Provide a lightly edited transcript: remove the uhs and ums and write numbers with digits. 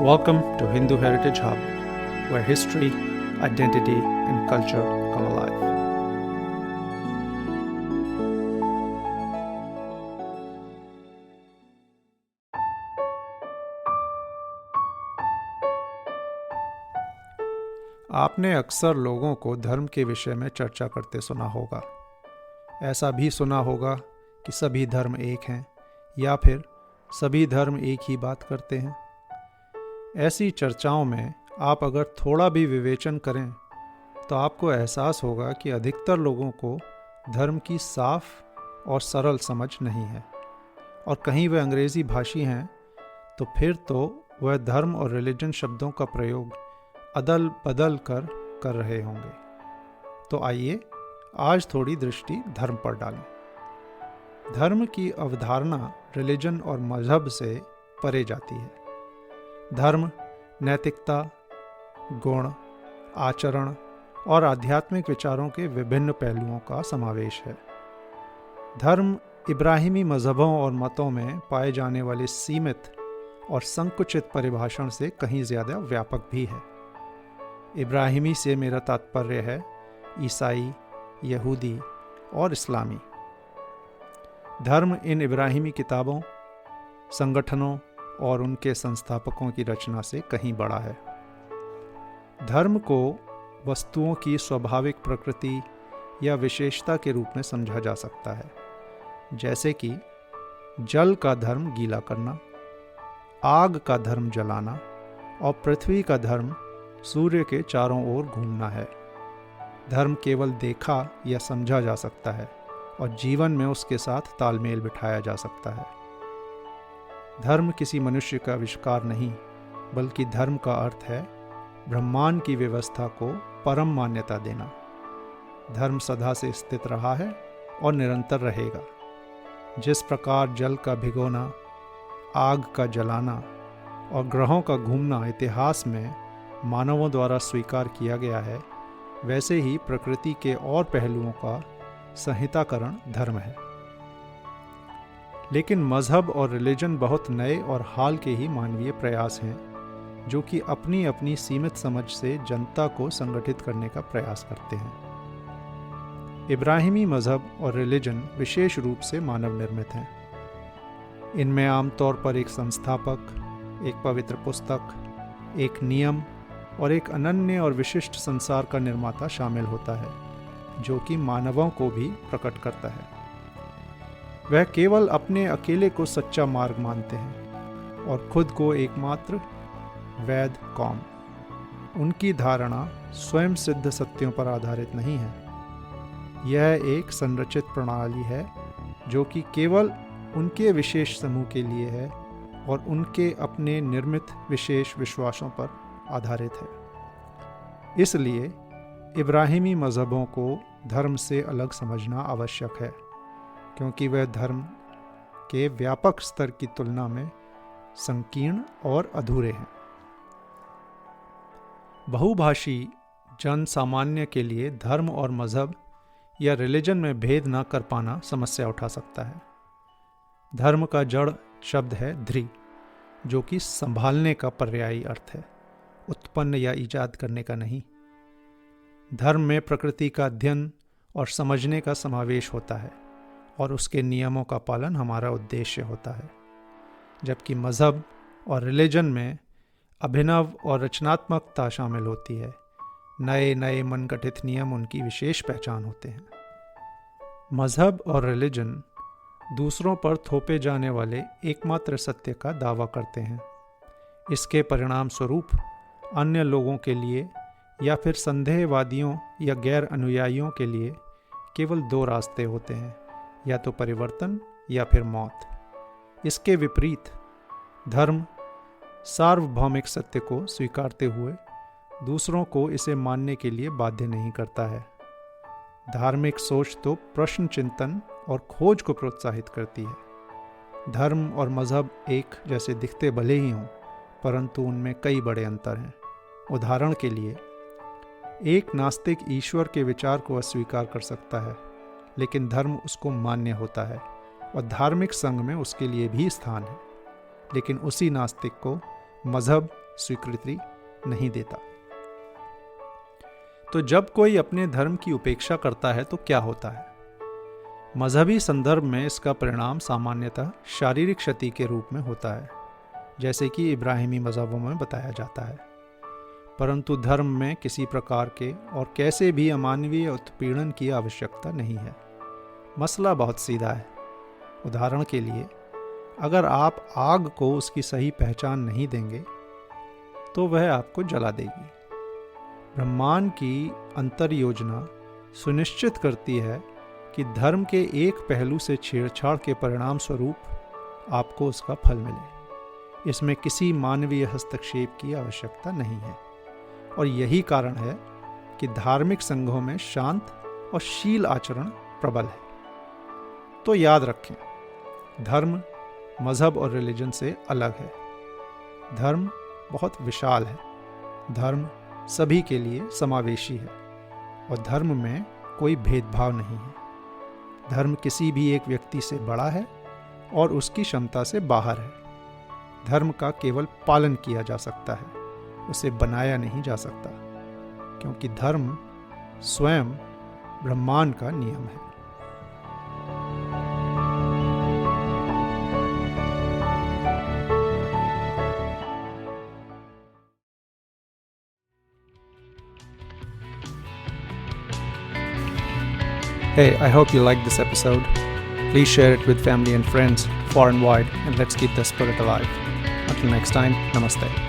Welcome to Hindu Heritage Hub, where history, identity, and culture come alive. आपने अक्सर लोगों को धर्म के विषय में चर्चा करते सुना होगा। ऐसा भी सुना होगा कि सभी धर्म एक हैं या फिर सभी धर्म एक ही बात करते हैं। ऐसी चर्चाओं में आप अगर थोड़ा भी विवेचन करें तो आपको एहसास होगा कि अधिकतर लोगों को धर्म की साफ और सरल समझ नहीं है, और कहीं वे अंग्रेज़ी भाषी हैं तो फिर तो वह धर्म और रिलीजन शब्दों का प्रयोग अदल बदल कर रहे होंगे। तो आइए आज थोड़ी दृष्टि धर्म पर डालें। धर्म की अवधारणा रिलीजन और मजहब से परे जाती है। धर्म नैतिकता, गुण, आचरण और आध्यात्मिक विचारों के विभिन्न पहलुओं का समावेश है। धर्म इब्राहिमी मजहबों और मतों में पाए जाने वाले सीमित और संकुचित परिभाषण से कहीं ज़्यादा व्यापक भी है। इब्राहिमी से मेरा तात्पर्य है ईसाई, यहूदी और इस्लामी। धर्म इन इब्राहिमी किताबों, संगठनों और उनके संस्थापकों की रचना से कहीं बड़ा है। धर्म को वस्तुओं की स्वाभाविक प्रकृति या विशेषता के रूप में समझा जा सकता है, जैसे कि जल का धर्म गीला करना, आग का धर्म जलाना और पृथ्वी का धर्म सूर्य के चारों ओर घूमना है। धर्म केवल देखा या समझा जा सकता है और जीवन में उसके साथ तालमेल बिठाया जा सकता है। धर्म किसी मनुष्य का आविष्कार नहीं, बल्कि धर्म का अर्थ है ब्रह्मांड की व्यवस्था को परम मान्यता देना। धर्म सदा से स्थित रहा है और निरंतर रहेगा। जिस प्रकार जल का भिगोना, आग का जलाना और ग्रहों का घूमना इतिहास में मानवों द्वारा स्वीकार किया गया है, वैसे ही प्रकृति के और पहलुओं का संहिताकरण धर्म है। लेकिन मजहब और रिलीजन बहुत नए और हाल के ही मानवीय प्रयास हैं, जो कि अपनी अपनी सीमित समझ से जनता को संगठित करने का प्रयास करते हैं। इब्राहिमी मजहब और रिलीजन विशेष रूप से मानव निर्मित हैं। इनमें आमतौर पर एक संस्थापक, एक पवित्र पुस्तक, एक नियम और एक अनन्य और विशिष्ट संसार का निर्माता शामिल होता है, जो कि मानवों को भी प्रकट करता है। वह केवल अपने अकेले को सच्चा मार्ग मानते हैं और खुद को एकमात्र वैध कौम। उनकी धारणा स्वयं सिद्ध सत्यों पर आधारित नहीं है। यह एक संरचित प्रणाली है जो कि केवल उनके विशेष समूह के लिए है और उनके अपने निर्मित विशेष विश्वासों पर आधारित है। इसलिए इब्राहिमी मजहबों को धर्म से अलग समझना आवश्यक है, क्योंकि वह धर्म के व्यापक स्तर की तुलना में संकीर्ण और अधूरे हैं। बहुभाषी जन सामान्य के लिए धर्म और मजहब या रिलीजन में भेद न कर पाना समस्या उठा सकता है। धर्म का जड़ शब्द है ध्री, जो कि संभालने का पर्यायी अर्थ है, उत्पन्न या ईजाद करने का नहीं। धर्म में प्रकृति का अध्ययन और समझने का समावेश होता है और उसके नियमों का पालन हमारा उद्देश्य होता है, जबकि मजहब और रिलीजन में अभिनव और रचनात्मकता शामिल होती है। नए नए मनगढ़ंत नियम उनकी विशेष पहचान होते हैं। मजहब और रिलीजन दूसरों पर थोपे जाने वाले एकमात्र सत्य का दावा करते हैं। इसके परिणाम स्वरूप अन्य लोगों के लिए या फिर संदेहवादियों या गैर अनुयायियों के लिए केवल दो रास्ते होते हैं, या तो परिवर्तन या फिर मौत। इसके विपरीत धर्म सार्वभौमिक सत्य को स्वीकारते हुए दूसरों को इसे मानने के लिए बाध्य नहीं करता है। धार्मिक सोच तो प्रश्न चिंतन और खोज को प्रोत्साहित करती है। धर्म और मजहब एक जैसे दिखते भले ही हों, परंतु उनमें कई बड़े अंतर हैं। उदाहरण के लिए, एक नास्तिक ईश्वर के विचार को अस्वीकार कर सकता है, लेकिन धर्म उसको मान्य होता है और धार्मिक संघ में उसके लिए भी स्थान है। लेकिन उसी नास्तिक को मजहब स्वीकृति नहीं देता। तो जब कोई अपने धर्म की उपेक्षा करता है तो क्या होता है? मजहबी संदर्भ में इसका परिणाम सामान्यतः शारीरिक क्षति के रूप में होता है, जैसे कि इब्राहिमी मजहबों में बताया जाता है। परंतु धर्म में किसी प्रकार के और कैसे भी अमानवीय उत्पीड़न की आवश्यकता नहीं है। मसला बहुत सीधा है। उदाहरण के लिए, अगर आप आग को उसकी सही पहचान नहीं देंगे तो वह आपको जला देगी। ब्रह्मांड की अंतर योजना सुनिश्चित करती है कि धर्म के एक पहलू से छेड़छाड़ के परिणाम स्वरूप आपको उसका फल मिले। इसमें किसी मानवीय हस्तक्षेप की आवश्यकता नहीं है, और यही कारण है कि धार्मिक संघों में शांत और शील आचरण प्रबल है। तो याद रखें, धर्म मजहब और रिलीजन से अलग है। धर्म बहुत विशाल है। धर्म सभी के लिए समावेशी है, और धर्म में कोई भेदभाव नहीं है। धर्म किसी भी एक व्यक्ति से बड़ा है और उसकी क्षमता से बाहर है। धर्म का केवल पालन किया जा सकता है, उसे बनाया नहीं जा सकता, क्योंकि धर्म स्वयं ब्रह्मांड का नियम है। Hey, I hope you liked this episode. Please share it with family and friends far and wide, and let's keep the spirit alive. Until next time, namaste.